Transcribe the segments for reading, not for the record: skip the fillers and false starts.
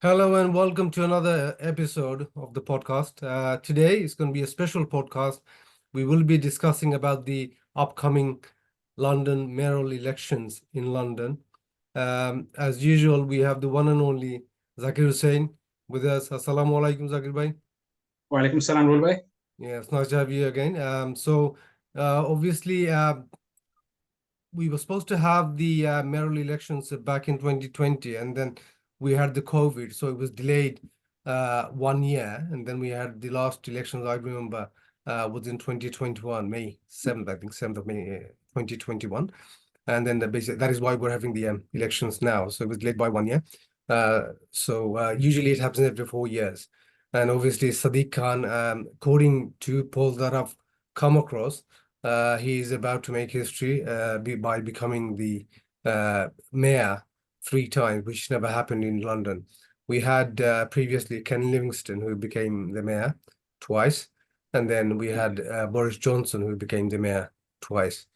Hello and welcome to another episode of the podcast. Today is going to be a special podcast. We will be discussing about the upcoming London mayoral elections in London. As usual, we have the one and only Zakir Hussain with us. Assalamu alaikum, Zakir bhai. Walaikum salam, Rul bhai. Yeah, it's nice to have you again. Obviously, we were supposed to have the mayoral elections back in 2020, and then we had the COVID, so it was delayed 1 year, and then we had the last elections. I remember was in 2021, May 7th, I think 7th of May 2021, and then that is why we're having the elections now. So it was delayed by 1 year. Usually it happens every 4 years, and obviously Sadiq Khan, according to polls that I've come across, he is about to make history by becoming the mayor 3 times, which never happened in London. We had previously Ken Livingstone, who became the mayor twice, and then we had Boris Johnson, who became the mayor twice.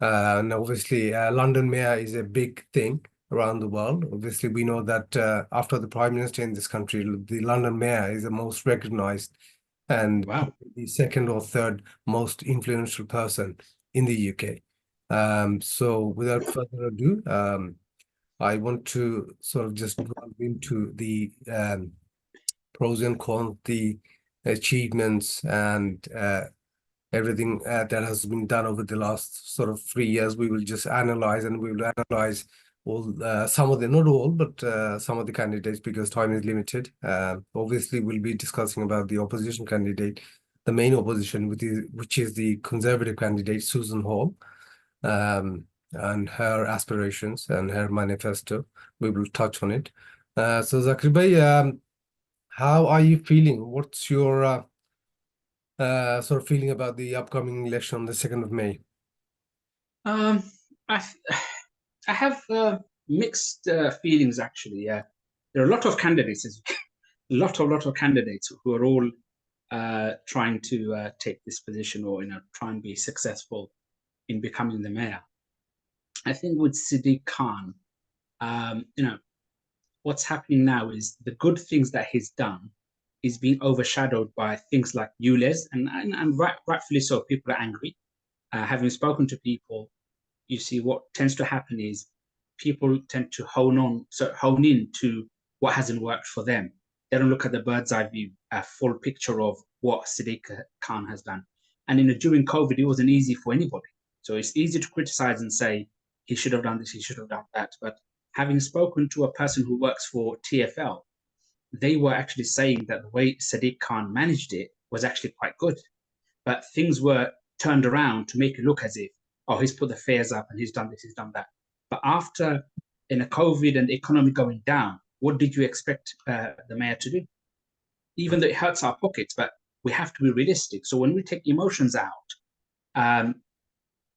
And obviously, London mayor is a big thing around the world. Obviously, we know that after the prime minister in this country, the London mayor is the most recognized and Wow. the second or third most influential person in the UK. So without further ado, I want to sort of just delve into the pros and cons, the achievements, and everything that has been done over the last sort of 3 years. We will just analyze, and we will analyze all some of the, not all, but some of the candidates, because time is limited. Obviously, we'll be discussing about the opposition candidate, the main opposition, which is the Conservative candidate, Susan Hall, and her aspirations and her manifesto. We will touch on it. So Zakir bhai, how are you feeling? What's your sort of feeling about the upcoming election on the 2nd of May? Um, I I have mixed feelings actually. Yeah, there are a lot of candidates, a lot of candidates who are all trying to take this position, or try and be successful in becoming the mayor. I think with Sadiq Khan, what's happening now is the good things that he's done is being overshadowed by things like ULEZ, and rightfully so. People are angry. Having spoken to people, you see what tends to happen is people tend to hone in to what hasn't worked for them. They don't look at the bird's eye view, a full picture of what Sadiq Khan has done. And during COVID, it wasn't easy for anybody. So it's easy to criticize and say he should have done this, he should have done that. But having spoken to a person who works for TfL, they were actually saying that the way Sadiq Khan managed it was actually quite good. But things were turned around to make it look as if, oh, he's put the fares up and he's done this, he's done that. But after in a COVID and the economy going down, what did you expect the mayor to do? Even though it hurts our pockets, but we have to be realistic. So when we take emotions out,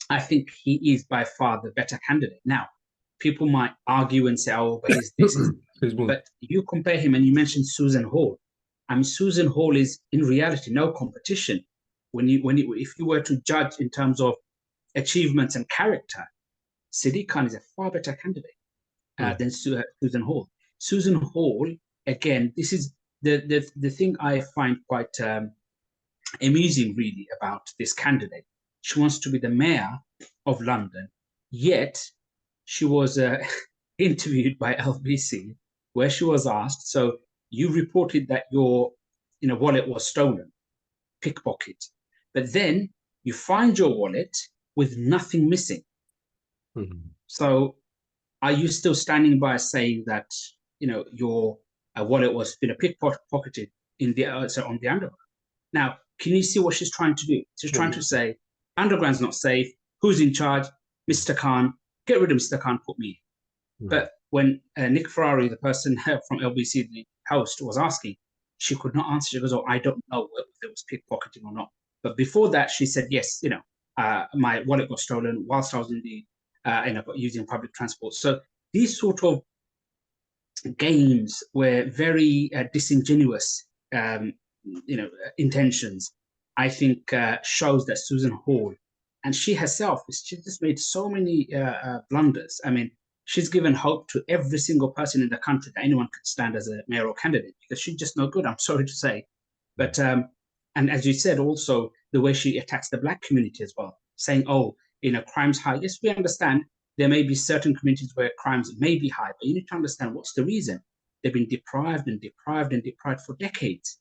I think he is by far the better candidate. Now, people might argue and say, oh, but this is, but you compare him, and you mentioned Susan Hall. I mean, Susan Hall is in reality no competition. If you were to judge in terms of achievements and character, Sadiq Khan is a far better candidate than Susan Hall. Susan Hall, again, this is the thing I find quite amusing, really, about this candidate. She wants to be the mayor of London, yet she was interviewed by LBC, where she was asked, so you reported that your wallet was stolen, pickpocket, but then you find your wallet with nothing missing. So are you still standing by saying that your wallet was pickpocketed on the underground? Now, can you see what she's trying to do? She's trying to say, underground's not safe. Who's in charge? Mr. Khan. Get rid of Mr. Khan, put me in. But when Nick Ferrari, the person from LBC, the host, was asking, she could not answer. She goes, oh, I don't know if it was pickpocketing or not. But before that, she said, yes, my wallet got stolen whilst I was using public transport. So these sort of games were very disingenuous, intentions. I think shows that Susan Hall, and she herself, she just made so many blunders. I mean, she's given hope to every single person in the country that anyone could stand as a mayoral candidate because she's just no good. I'm sorry to say, but and as you said, also the way she attacks the black community as well, saying, "Oh, crime's high." Yes, we understand there may be certain communities where crimes may be high, but you need to understand what's the reason. They've been deprived and deprived and deprived for decades.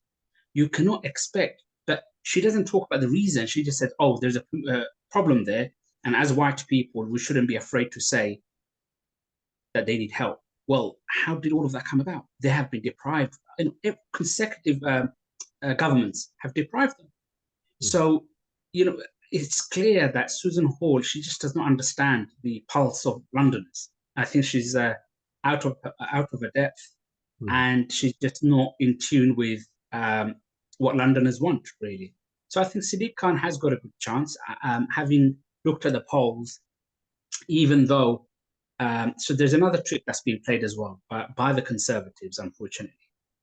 You cannot expect that. She doesn't talk about the reason. She just said, "Oh, there's a problem there, and as white people, we shouldn't be afraid to say that they need help." Well, how did all of that come about? They have been deprived, and consecutive governments have deprived them. So, it's clear that Susan Hall, she just does not understand the pulse of Londoners. I think she's out of her depth, and she's just not in tune with what Londoners want, really. So I think Sadiq Khan has got a good chance. Having looked at the polls, even though so there's another trick that's being played as well by the Conservatives, unfortunately.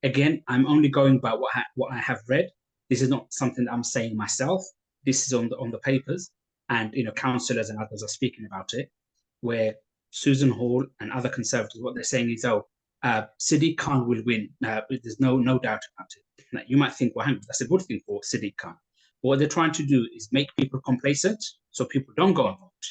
Again, I'm only going by what I have read. This is not something that I'm saying myself. This is on the papers, and councillors and others are speaking about it, where Susan Hall and other Conservatives, what they're saying is, Sadiq Khan will win. There's no doubt about it. Now, you might think, well, that's a good thing for Sadiq Khan. But what they're trying to do is make people complacent, so people don't go and vote.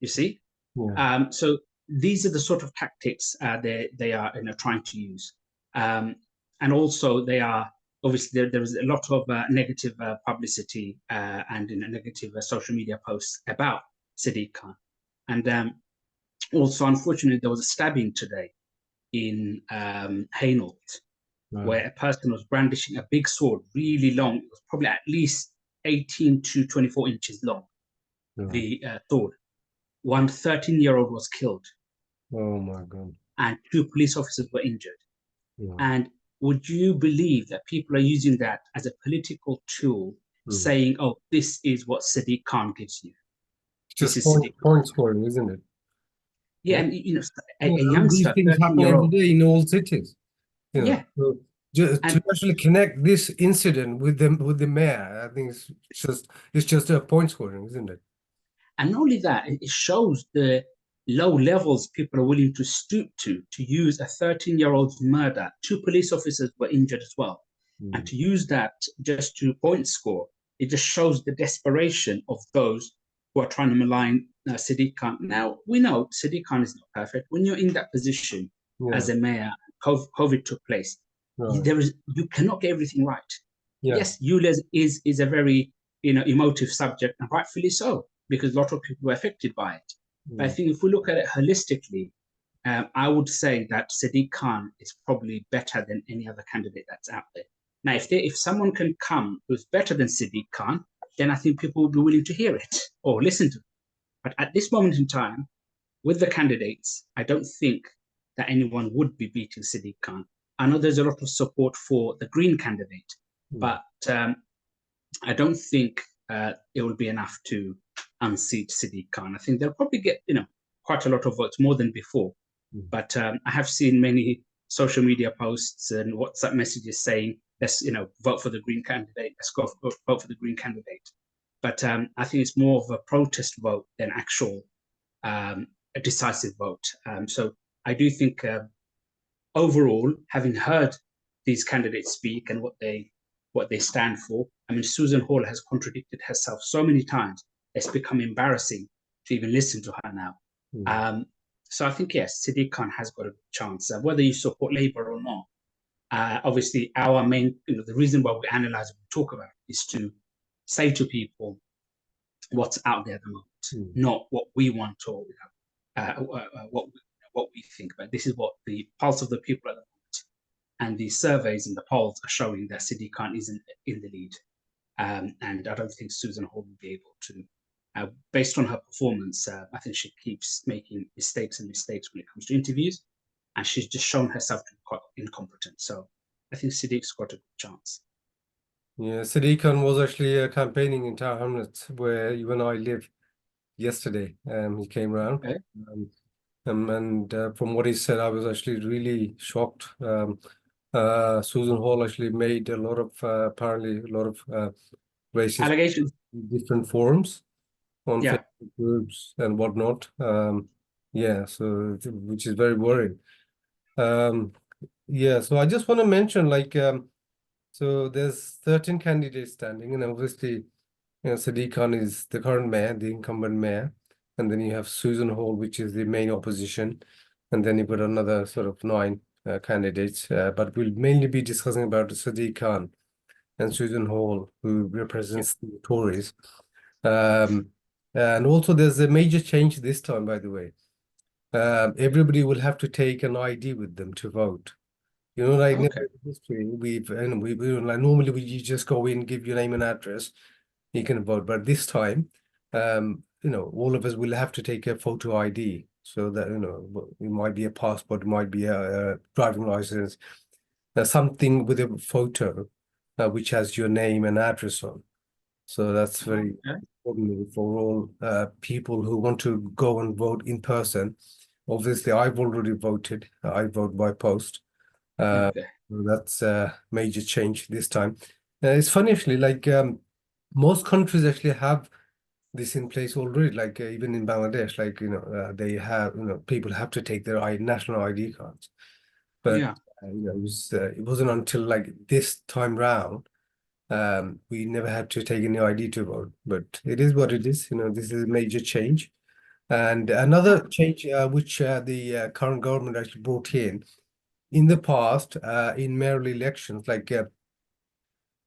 You see? Yeah. So these are the sort of tactics they are trying to use, and also they are obviously there is a lot of negative publicity and negative social media posts about Sadiq Khan, and also unfortunately there was a stabbing today in Hainault, where a person was brandishing a big sword, really long. It was probably at least 18 to 24 inches long. The sword. One 13-year-old was killed. Oh my God. And 2 police officers were injured. Yeah. And would you believe that people are using that as a political tool, saying, "Oh, this is what Sadiq Khan gives you. This is point scoring, isn't it? Yeah, and a these youngster, things happen every 13-year-old. day in all cities. Yeah. So to actually connect this incident with the mayor, I think it's just a point scoring, isn't it? And not only that, it shows the low levels people are willing to stoop to use a 13-year-old's murder. 2 police officers were injured as well. And to use that just to point score, it just shows the desperation of those who are trying to malign Sadiq Khan. Now, we know Sadiq Khan is not perfect. When you're in that position as a mayor, COVID took place, you cannot get everything right. Yes, ULEZ is a very emotive subject, and rightfully so, because a lot of people were affected by it. But I think if we look at it holistically, I would say that Sadiq Khan is probably better than any other candidate that's out there. Now, if someone can come who's better than Sadiq Khan, then I think people will be willing to hear it or listen to it. But at this moment in time, with the candidates, I don't think that anyone would be beating Sadiq Khan. I know there's a lot of support for the Green candidate, but I don't think it will be enough to unseat Sadiq Khan. I think they'll probably get quite a lot of votes, more than before. But I have seen many social media posts and WhatsApp messages saying, let's vote for the Green candidate. Let's go vote for the Green candidate. But I think it's more of a protest vote than actual a decisive vote. So I do think overall, having heard these candidates speak and what they stand for, I mean, Susan Hall has contradicted herself so many times. It's become embarrassing to even listen to her now. So I think, yes, Sadiq Khan has got a chance, whether you support Labour or not. Obviously, our main, the reason why we analyze and talk about it is to say to people what's out there at the moment, not what we want or what we think. But this is what the pulse of the people at the moment, and the surveys and the polls are showing that Sadiq Khan isn't in the lead. And I don't think Susan Hall will be able to. Based on her performance, I think she keeps making mistakes when it comes to interviews, and she's just shown herself to be quite incompetent. So I think Sadiq's got a good chance. Yeah, Sadiq Khan was actually campaigning in Tower Hamlets, where you and I live yesterday. He came around. Okay. And from what he said, I was actually really shocked. Susan Hall actually made a lot of apparently a lot of racist allegations in different forums on Yeah. Facebook groups and whatnot. Yeah, so which is very worrying. Um, yeah, so I just want to mention like so there's 13 candidates standing, and obviously, Sadiq Khan is the current mayor, the incumbent mayor, and then you have Susan Hall, which is the main opposition, and then you've got another sort of nine candidates. But we'll mainly be discussing about Sadiq Khan and Susan Hall, who Yeah. represents the Tories. Um, and also, there's a major change this time, by the way. Everybody will have to take an ID with them to vote. Like never Okay. in history, like normally you just go in, give your name and address, you can vote. But this time, all of us will have to take a photo ID, so that it might be a passport, it might be a driving license, something with a photo, which has your name and address on. So that's very Okay. important for all people who want to go and vote in person. Obviously, I've already voted. I vote by post. Uh, Okay. that's a major change this time. It's funny actually, like most countries actually have this in place already. Like even in Bangladesh, like they have people have to take their national ID cards. But Yeah. it wasn't until like this time round we never had to take any ID to vote. But it is what it is. This is a major change. And another change which the current government actually brought in the past, in mayoral elections, like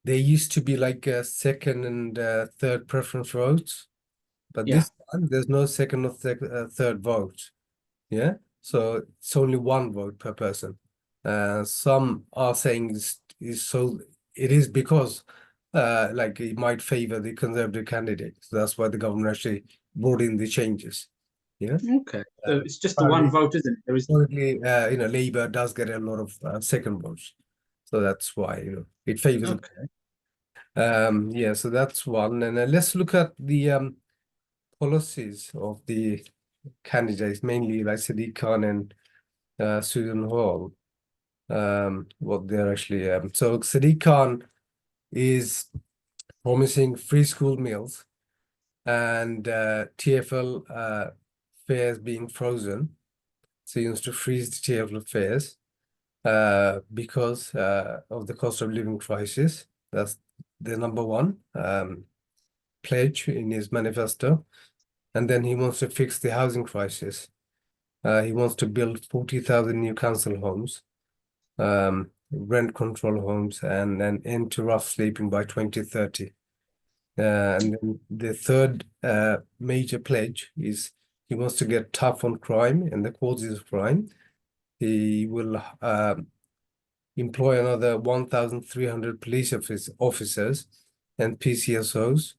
there used to be like second and third preference votes, but Yeah. this time there's no second or third vote. Yeah, so it's only one vote per person. Some are saying is so it is because like it might favor the conservative candidate. So that's why the government actually brought in the changes. Yeah. Okay. So it's just the one Apparently, vote, isn't it? There is. Currently, Labour does get a lot of second votes, so that's why it favors. Okay. Yeah, so that's one, and let's look at the policies of the candidates, mainly like Sadiq Khan and Susan Hall. What they're actually so Sadiq Khan is promising free school meals and TFL fares being frozen. So he wants to freeze the TFL fares because of the cost of living crisis. That's the number one pledge in his manifesto. And then he wants to fix the housing crisis. He wants to build 40,000 new council homes, rent control homes, and an end to rough sleeping by 2030. And then the third major pledge is he wants to get tough on crime and the causes of crime. He will employ another 1,300 police officers and PCSOs,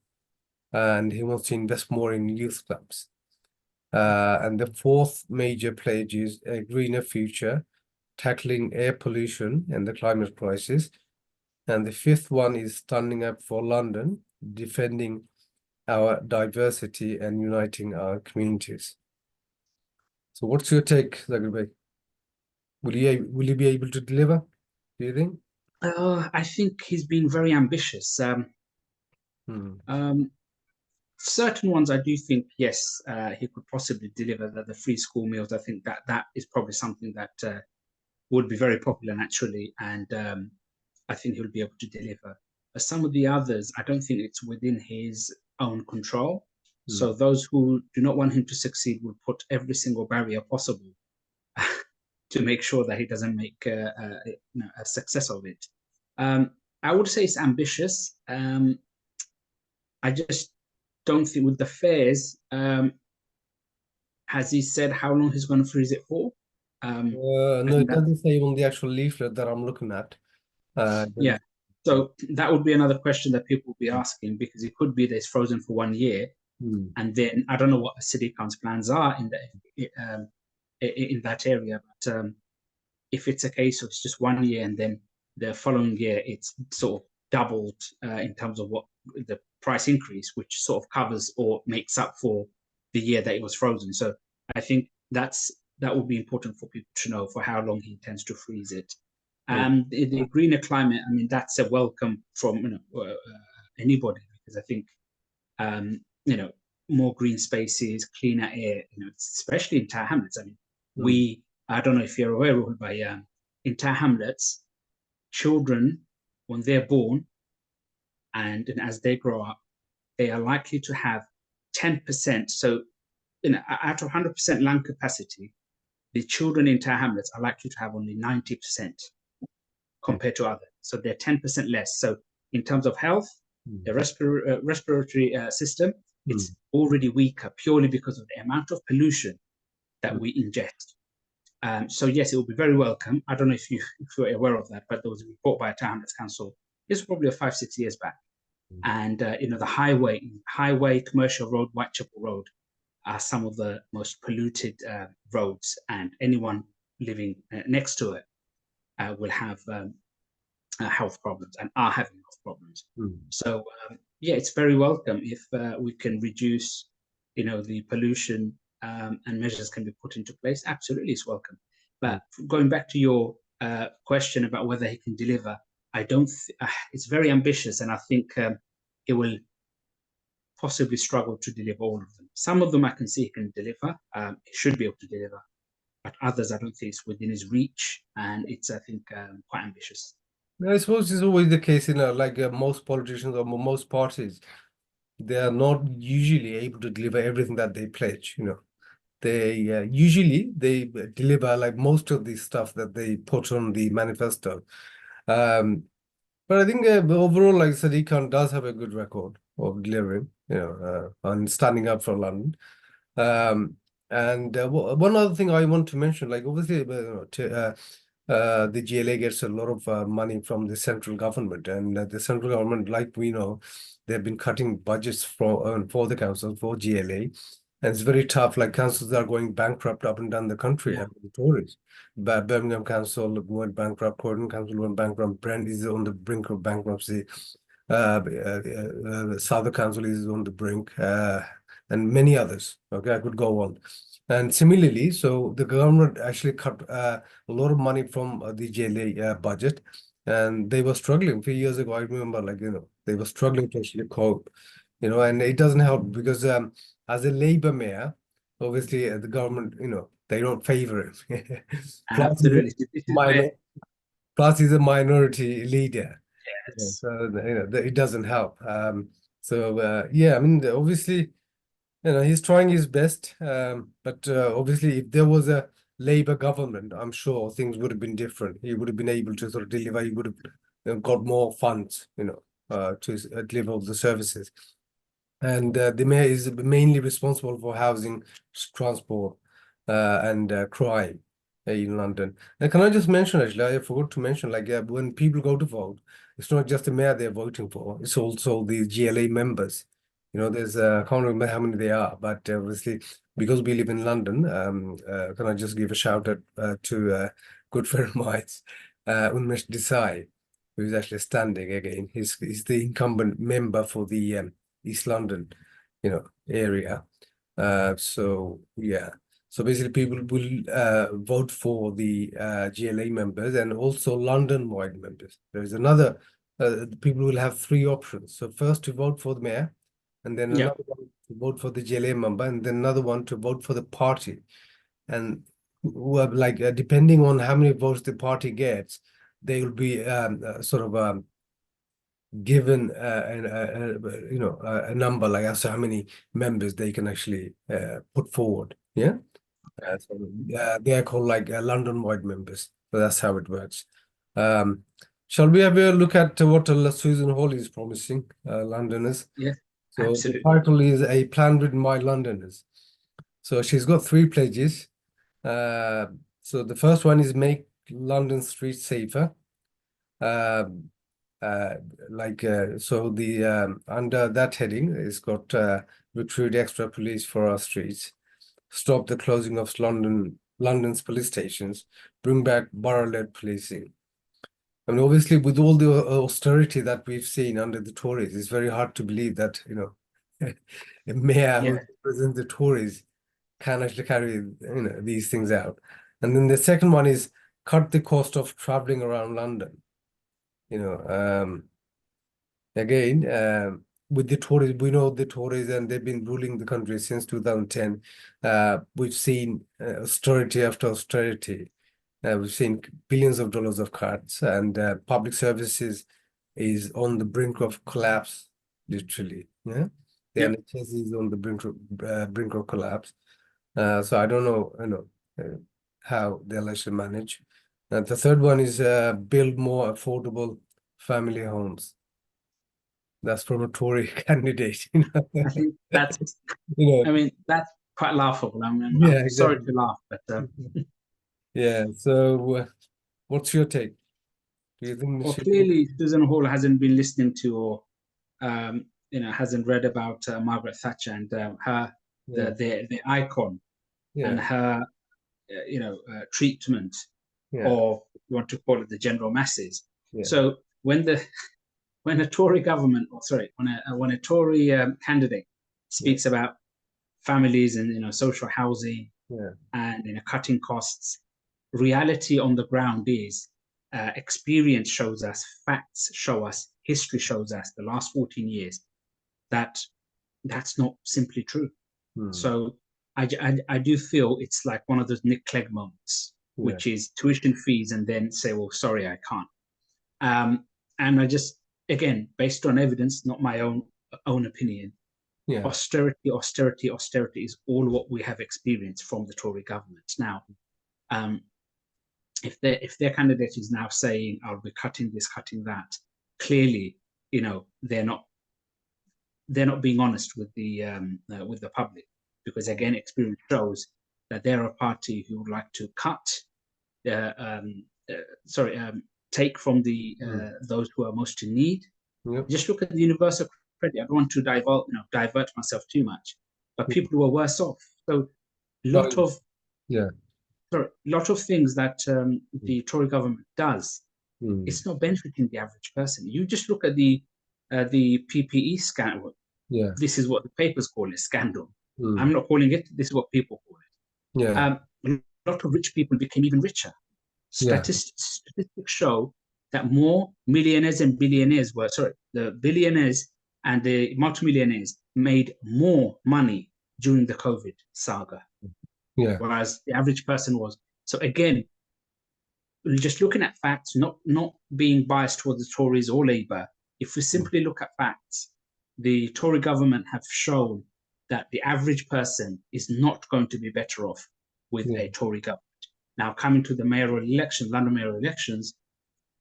and he wants to invest more in youth clubs. And the fourth major pledge is a greener future, tackling air pollution and the climate crisis. And the fifth one is standing up for London, defending our diversity and uniting our communities. So what's your take, Zakir? Will you be able to deliver, do you think? I think he's been very ambitious. Hmm. Um, certain ones, I do think, yes, he could possibly deliver the free school meals. I think that is probably something that would be very popular naturally, and I think he'll be able to deliver. But some of the others, I don't think it's within his own control. Hmm. So those who do not want him to succeed will put every single barrier possible to make sure that he doesn't make a success of it. Um, I would say it's ambitious. I just don't think with the fares, has he said how long he's going to freeze it for? I No, think it that, doesn't say on the actual leaflet that I'm looking at. yeah. Doesn't- So that would be another question that people will be asking because it could be that it's frozen for 1 year, Hmm. and then I don't know what City Council's plans are in that area. But if it's a case of it's just 1 year and then the following year it's sort of doubled in terms of what the price increase, which sort of covers or makes up for the year that it was frozen. So I think that would be important for people to know for how long he intends to freeze it. Oh, The greener climate, I mean, that's a welcome from anybody because I think you know more green spaces, cleaner air, especially in Tower Hamlets. I mean, mm, I don't know if you're aware, Rahul, but in Tower Hamlets, children, when they're born and as they grow up, they are likely to have 10%. So, out of 100% lung capacity, the children in Tower Hamlets are likely to have only 90% mm, compared to others. So they're 10% less. So in terms of health, mm, the respiratory system, mm. it's already weaker purely because of the amount of pollution that Mm, we ingest. So yes, it will be very welcome. I don't know if you're aware of that, but there was a report by a Town Hamlets Council. This was probably 5-6 years back, mm, and the highway, commercial road, Whitechapel Road, are some of the most polluted roads, and anyone living next to it will have health problems and are having health problems. mm, So yeah, it's very welcome if we can reduce, the pollution and measures can be put into place. Absolutely, it's welcome. mm. But going back to your question about whether he can deliver, I don't. It's very ambitious, and I think it will possibly struggle to deliver all of them. Some of them I can see he can deliver. He should be able to deliver, but others I don't think it's within his reach, and it's I think quite ambitious. I suppose it's always the case, like most politicians or most parties, they are not usually able to deliver everything that they pledge. They usually they deliver like most of the stuff that they put on the manifesto. Um, but I think overall, like Sadiq Khan does have a good record of delivering, and standing up for London. Um, and one other thing I want to mention, like obviously, the GLA gets a lot of money from the central government, and the central government, like we know, they've been cutting budgets for the council for GLA, and it's very tough. Like councils are going bankrupt up and down the country, Yeah, and the Tories. But Birmingham Council went bankrupt, Croydon Council went bankrupt, Brent is on the brink of bankruptcy. Southwark Council is on the brink, and many others. Okay, I could go on. And similarly, so the government actually cut a lot of money from the JLA budget, and they were struggling. A few years ago, I remember, like, they were struggling to actually cope, and it doesn't help because as a Labour mayor, obviously the government, they don't favor him. Plus, he's a absolutely. This is minor, where plus he's a minority leader. Yeah, it's so it doesn't help. So yeah, I mean, obviously, he's trying his best. But obviously, if there was a Labour government, I'm sure things would have been different. He would have been able to sort of deliver. He would have got more funds, to deliver all the services. And the mayor is mainly responsible for housing, transport, and crime in London. And can I just mention, actually, I forgot to mention, like, when people go to vote, it's not just the mayor they're voting for, it's also the GLA members. There's, I can't remember how many they are, but obviously, because we live in London, can I just give a shout out to a good friend of mine, Unmesh Desai, who's actually standing again. He's the incumbent member for the East London, area. So yeah. So basically, people will vote for the GLA members and also London-wide members. There's another. People will have three options. So first to vote for the mayor, and then yeah, another one to vote for the GLA member, and then another one to vote for the party. And like depending on how many votes the party gets, they will be sort of given a number like as to how many members they can actually put forward. Yeah. So they are called like London-wide members. So that's how it works. Um, shall we have a look at what Susan Hall is promising Londoners? yeah, So the absolutely. title is A Plan with My Londoners. So she's got three pledges. Uh, so the first one is make London streets safer. Um, uh, so the under that heading, it's got recruit extra police for our streets, stop the closing of London's police stations, bring back borough-led policing. I mean, obviously, with all the austerity that we've seen under the Tories, it's very hard to believe that a mayor who Yeah, represents the Tories can actually carry these things out. And then the second one is cut the cost of traveling around London. You know, again, with the Tories, we know the Tories, and they've been ruling the country since 2010. We've seen austerity after austerity. We've seen billions of dollars of cuts, and public services is on the brink of collapse, literally. Yeah, the Yep. NHS is on the brink of collapse. So I don't know, how the election manage. And the third one is build more affordable family homes. That's from a Tory candidate, I think that's, you know. I mean, that's quite laughable. I mean, I'm Yeah, sorry exactly. to laugh, but Yeah. So, what's your take? Do you think well, she? clearly Susan Hall hasn't been listening to or hasn't read about Margaret Thatcher and her Yeah, the icon and yeah, her treatment yeah, of, you want to call it, the general masses. yeah, So when a Tory government, or sorry, when a Tory candidate yeah, speaks about families and social housing yeah, and cutting costs, reality on the ground is experience shows us, facts show us, history shows us the last 14 years that that's not simply true. hmm, So I do feel it's like one of those Nick Clegg moments, yeah, which is tuition fees and then say, well, sorry, I can't. And I just, again, based on evidence, not my own opinion, yeah, austerity, austerity, austerity is all what we have experienced from the Tory government. Now, um, if their candidate is now saying, "I'll be cutting this, cutting that," clearly, they're not being honest with the public, because again, experience shows that they're a party who would like to cut, uh, um, uh, sorry, take from the hmm, those who are most in need. yep, Just look at the universal credit. I don't want to divert myself too much, but hmm. people who are worse off. So, lot Oh, of yeah, lot of things that hmm, the Tory government does, hmm, it's not benefiting the average person. You just look at the PPE scandal. yeah, This is what the papers call it, scandal. hmm, I'm not calling it. This is what people call it. yeah, A lot of rich people became even richer. yeah, Statistics show that more millionaires and billionaires were, sorry, the billionaires and the multimillionaires made more money during the COVID saga, yeah, whereas the average person was. So again, just looking at facts, not being biased towards the Tories or Labour. If we hmm, simply look at facts, the Tory government have shown that the average person is not going to be better off with yeah, a Tory government. Now, coming to the mayoral election, London mayoral elections,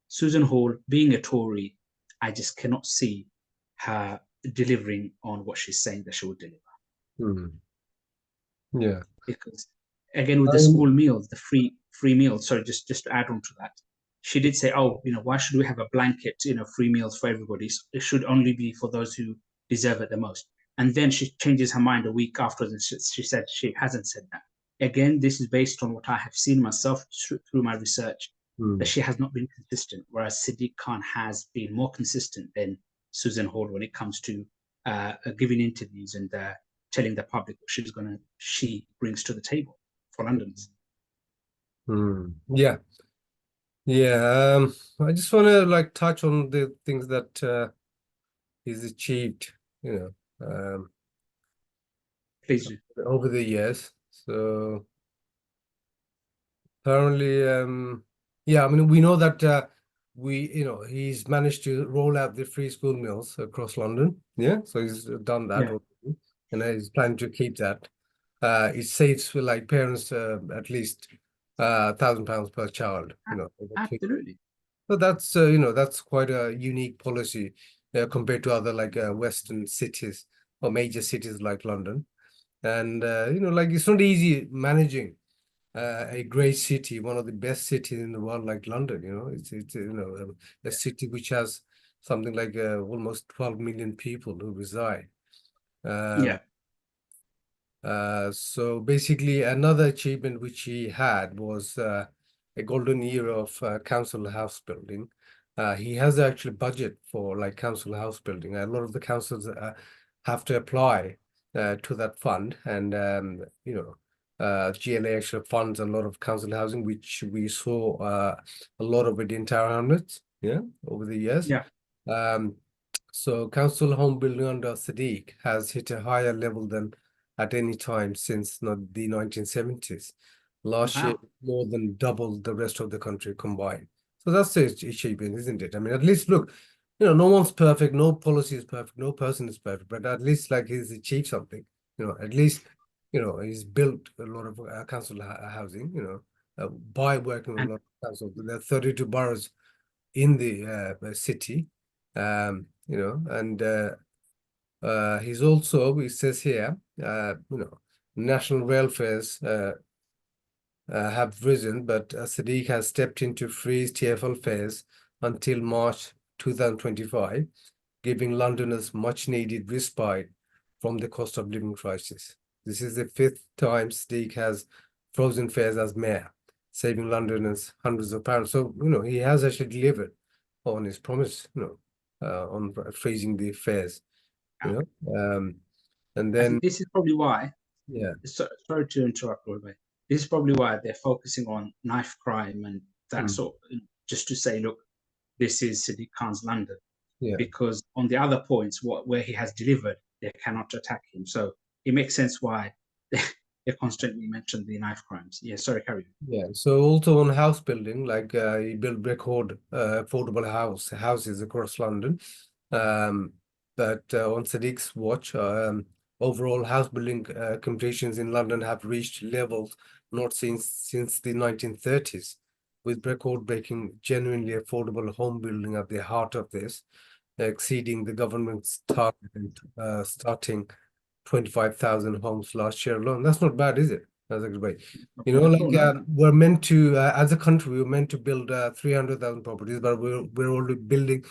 Susan Hall, being a Tory, I just cannot see her delivering on what she's saying that she will deliver. hmm, yeah. Because again, with the Um, school meals, the free meals. Sorry, just to add on to that, she did say, "Oh, why should we have a blanket, free meals for everybody? It should only be for those who deserve it the most." And then she changes her mind a week afterwards, and she said she hasn't said that. Again, this is based on what I have seen myself through my research, that hmm, she has not been consistent, whereas Siddiq Khan has been more consistent than Susan Hall when it comes to giving interviews and telling the public what she brings to the table for Londoners. hmm, yeah, yeah. I just want to like touch on the things that he's achieved, you Please do. over the years. So currently, yeah, I mean, we know that he's managed to roll out the free school meals across London. Yeah, so he's done that Yeah, already, and he's planning to keep that. It saves for like parents at least £1,000 per child. absolutely. So that's that's quite a unique policy compared to other like Western cities or major cities like London. And like it's not easy managing a great city, one of the best cities in the world, like London. It's a city which has something like almost 12 million people who reside. Yeah, Um, so basically, another achievement which he had was a golden era of council house building. He has actually budget for like council house building. A lot of the councils have to apply to that fund, and GLA actually funds a lot of council housing, which we saw a lot of it in Tower Hamlets, yeah, over the years. yeah, Um, So council home building under Sadiq has hit a higher level than at any time since not the 1970s. Last year, Wow. more than doubled the rest of the country combined. So that's the achievement, isn't it? I mean, at least look, no one's perfect, no policy is perfect, no person is perfect, but at least like he's achieved something. At least, he's built a lot of council housing, by working with a And lot of council. There are 32 boroughs in the city, and he's also, it says here, national welfares have risen, but Sadiq has stepped in to freeze TFL fares until March 2025, giving Londoners much needed respite from the cost of living crisis. This is the fifth time Sadiq has frozen fares as mayor, saving Londoners hundreds of pounds. So, he has actually delivered on his promise, on freezing the fares, you wow. know. And I then, think this is probably why, yeah, sorry to interrupt, by the way. This is probably why they're focusing on knife crime and that mm, sort, just to say, look, this is Sadiq Khan's London. yeah. Because on the other points, where he has delivered, they cannot attack him. So it makes sense why they constantly mention the knife crimes. Yeah, sorry, carry Yeah, so also on house building, like he built record affordable houses across London. Um, but on Sadiq's watch, overall house building completions in London have reached levels not seen since the 1930s, with record-breaking, genuinely affordable home building at the heart of this, exceeding the government's target and starting 25,000 homes last year alone. That's not bad, is it? That's a good way. you. Not bad at all, Like no? we're meant to, as a country, we're meant to build 300,000 properties, but we're already building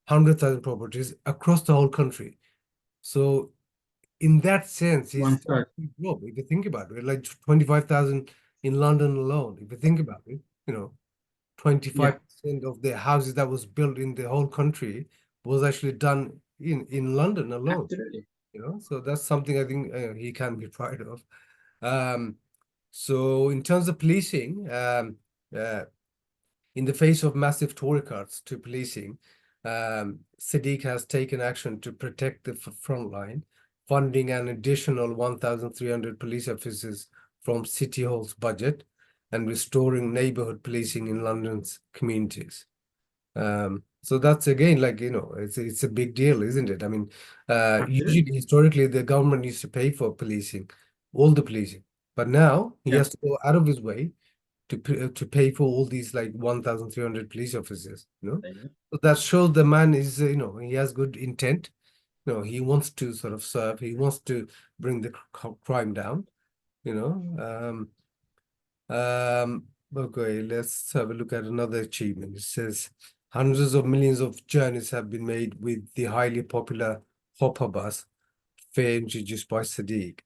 100,000 properties across the whole country. So in that sense, it's One still a third. big job. If you think about it, like 25,000 in London alone. If you think about it, Yeah, 25% of the houses that was built in the whole country was actually done in London alone. absolutely. So that's something I think he can be proud of. Um, so in terms of policing, uh, in the face of massive Tory cuts to policing, Sadiq has taken action to protect the front line, funding an additional 1,300 police officers from City Hall's budget and restoring neighborhood policing in London's communities. So that's again like it's a big deal, isn't it? I mean, usually Absolutely. historically the government used to pay for policing, all the policing, but now he Yeah. has to go out of his way to pay for all these like 1,300 police officers. There you go. So that shows the man is he has good intent. He wants to sort of serve. He wants to bring the crime down. You know. Okay, let's have a look at another achievement. It says hundreds of millions of journeys have been made with the highly popular Hopper bus fare introduced by Sadiq,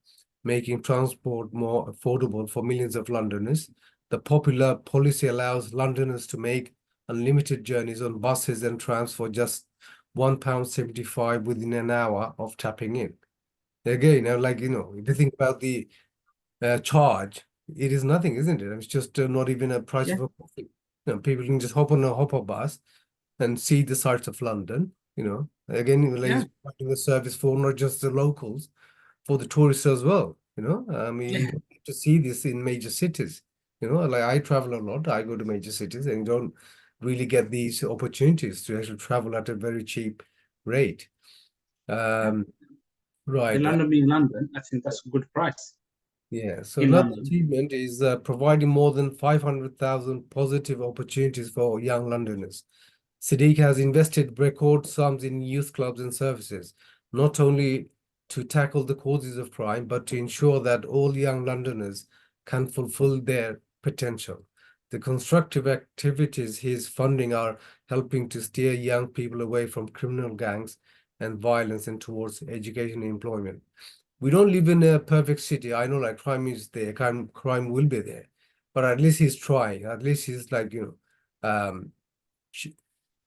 making transport more affordable for millions of Londoners. The popular policy allows Londoners to make unlimited journeys on buses and trams for just £1.75 within an hour of tapping in. Again, like, if you think about the charge, it is nothing, isn't it? It's just not even a price Yeah, of a coffee. People can just hop on a hopper bus and see the sights of London. Again, like yeah, he's providing a service for not just the locals, for the tourists as well. I mean, you yeah, don't get to see this in major cities. Like I travel a lot, I go to major cities, and you don't really get these opportunities to actually travel at a very cheap rate. yeah. Um, The right. London being London, I think that's a good price Yeah, so in another London. achievement is providing more than 500,000 positive opportunities for young Londoners. Sadiq has invested record sums in youth clubs and services, not only to tackle the causes of crime, but to ensure that all young Londoners can fulfill their potential. The constructive activities he is funding are helping to steer young people away from criminal gangs and violence and towards education and employment. We don't live in a perfect city. I know like crime is there, crime will be there, but at least he's trying. At least he's like, sh-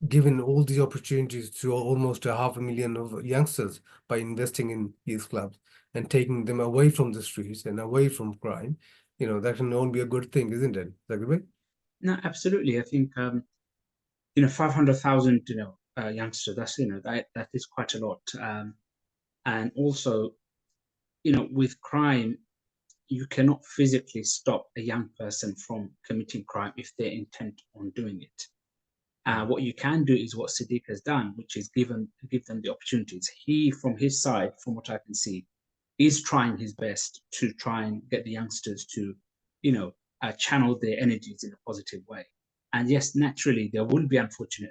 giving all these opportunities to almost a 500,000 of youngsters by investing in youth clubs and taking them away from the streets and away from crime. That can only be a good thing, isn't it? Is that good? No, absolutely. I think 500,000, youngsters. That's that is quite a lot. And also, with crime, you cannot physically stop a young person from committing crime if they're intent on doing it. What you can do is what Sadiq has done, which is give them the opportunities. He, from his side, from what I can see, is trying his best to try and get the youngsters to, channel their energies in a positive way. And yes, naturally, there will be unfortunate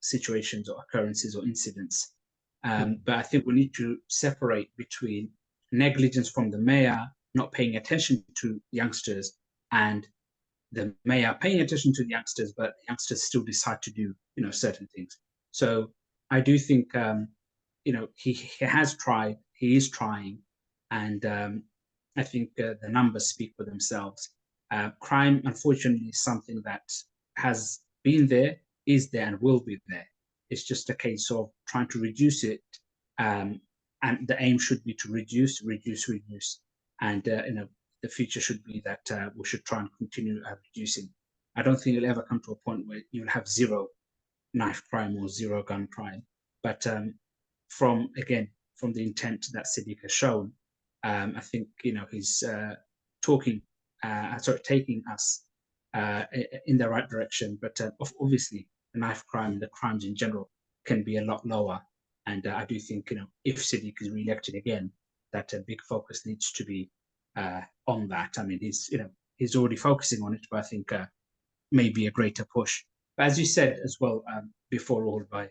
situations or occurrences or incidents. But I think we need to separate between negligence from the mayor not paying attention to youngsters and the mayor paying attention to the youngsters, but the youngsters still decide to do certain things. So I do think he has tried, he is trying, and I think the numbers speak for themselves. Crime, unfortunately, is something that has been there, is there, and will be there. It's just a case of trying to reduce it, and the aim should be to reduce, and the future should be that we should try and continue reducing. I don't think it'll ever come to a point where you'll have zero knife crime or zero gun crime. But from the intent that Sadiq has shown, I think he's taking us in the right direction. But obviously, the knife crime and the crimes in general can be a lot lower. And I do think if Sadiq is re-elected again, that a big focus needs to be on that. I mean, he's already focusing on it, but I think maybe a greater push. But as you said as well before, all by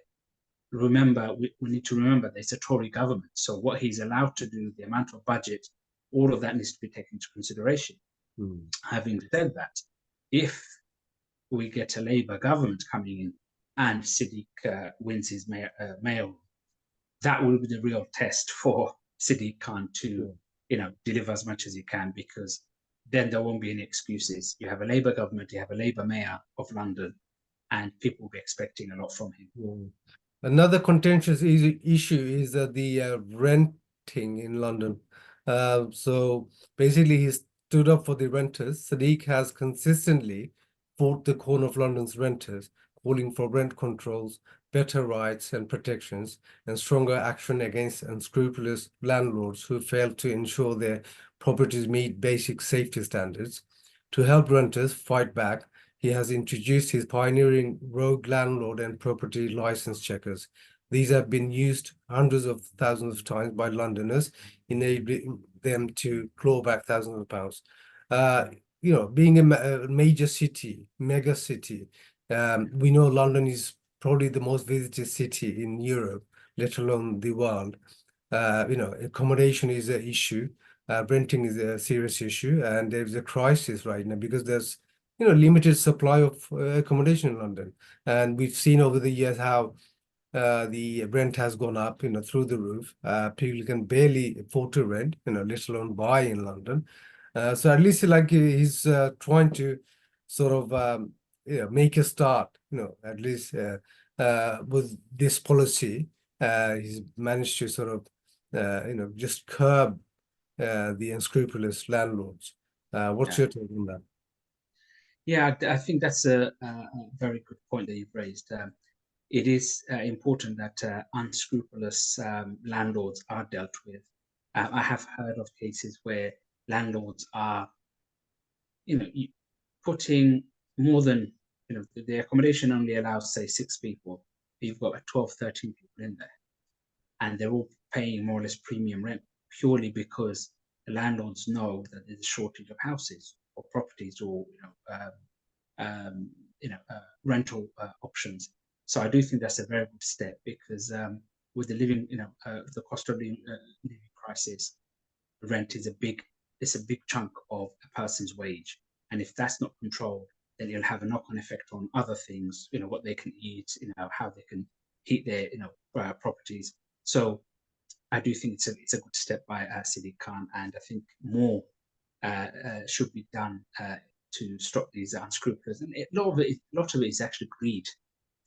remember, we need to remember that it's a Tory government. So what he's allowed to do, the amount of budget, all of that needs to be taken into consideration. Having said that, if we get a Labour government coming in and Sadiq wins his mayoral, that will be the real test for Sadiq Khan to deliver as much as he can, because then there won't be any excuses. You have a Labour government, you have a Labour mayor of London, and people will be expecting a lot from him. Another contentious issue is the renting in London. So basically, he stood up for the renters. Sadiq has consistently fought the corner of London's renters, calling for rent controls, better rights and protections, and stronger action against unscrupulous landlords who fail to ensure their properties meet basic safety standards. To help renters fight back, he has introduced his pioneering rogue landlord and property license checkers. These have been used hundreds of thousands of times by Londoners, enabling them to claw back thousands of pounds. Being a major city, mega city, we know London is probably the most visited city in Europe, let alone the world. Accommodation is an issue. Renting is a serious issue, and there's a crisis right now because there's limited supply of accommodation in London, and we've seen over the years how the rent has gone up, through the roof. People can barely afford to rent, let alone buy in London. So at least like he's trying to sort of make a start, at least with this policy. He's managed to sort of just curb the unscrupulous landlords. What's your take on that? Yeah, I think that's a very good point that you've raised. It is important that unscrupulous landlords are dealt with. I have heard of cases where landlords are, putting more than, the accommodation only allows, say, 6 people. You've got 12, 13 people in there, and they're all paying more or less premium rent purely because the landlords know that there's a shortage of houses or properties or rental options. So I do think that's a very good step because with the living, the cost of living crisis, rent is it's a big chunk of a person's wage, and if that's not controlled, then it'll have a knock-on effect on other things. What they can eat, how they can heat their properties. So I do think it's a good step by Sadiq Khan, and I think more should be done to stop these unscrupulous. And a lot of it is actually greed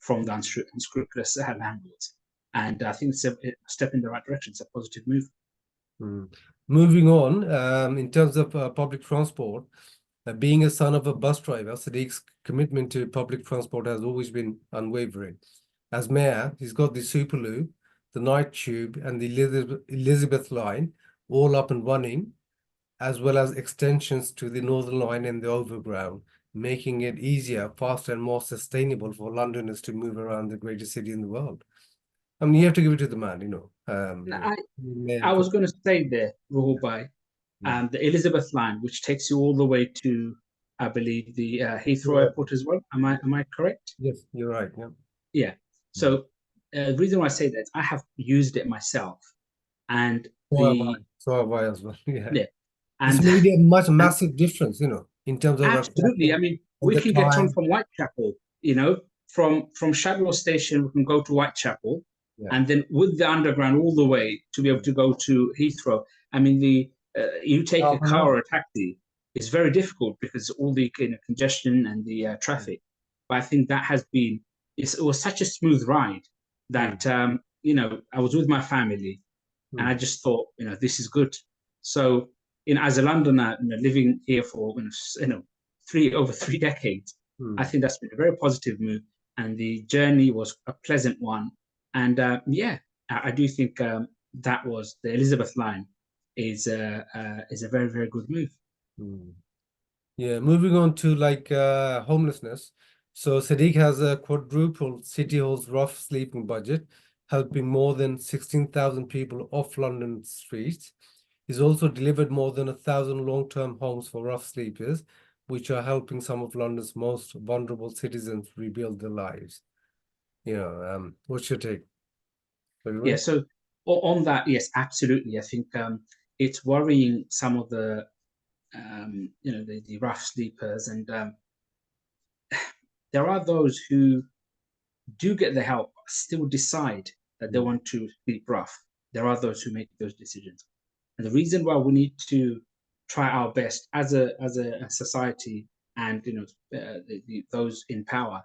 from the unscrupulous landlords. And I think it's a step in the right direction. It's a positive move. Moving on, in terms of public transport, Being a son of a bus driver, Sadiq's commitment to public transport has always been unwavering. As mayor, he's got the Superloop, the Night Tube, and the Elizabeth Line all up and running, as well as extensions to the Northern Line and the Overground, making it easier, faster, and more sustainable for Londoners to move around the greatest city in the world. I mean, you have to give it to the man, Now, Mayor I for- was going to say there, Ruhul Bhai, yeah. the Elizabeth line, which takes you all the way to, I believe, the Heathrow Yeah. Airport as well. Am I correct? Yes, you're right. Yeah. Yeah. So the reason why I say that is I have used it myself, and So have I. the So have I as well. Yeah. yeah, It's and made a much and massive difference, in terms of absolutely. I attracting mean, and we the can get on time. from Whitechapel, from Shadwell Station, we can go to Whitechapel, Yeah. and then with the underground all the way to be able to go to Heathrow. I mean, you take a Half an car hour. or a taxi, it's very difficult because all the congestion and the traffic. But I think that has been it was such a smooth ride Mm, that I was with my family and I mm, just thought, this is good. So, as a Londoner, living here for over 3 decades, I mm, think that's been a very positive move, and the journey was a pleasant one. And yeah, I do think that was the Elizabeth line is a very very good move. mm. Yeah, moving on to homelessness. So Sadiq has a quadrupled City Hall's rough sleeping budget, helping more than 16,000 people off London streets. He's also delivered more than 1,000 long-term homes for rough sleepers, which are helping some of London's most vulnerable citizens rebuild their lives. What's your take? Yeah. Agree? So on that, yes, absolutely. I think it's worrying some of the rough sleepers, and there are those who do get the help, still decide that they Mm, want to sleep rough. There are those who make those decisions. And the reason why we need to try our best as a society and those in power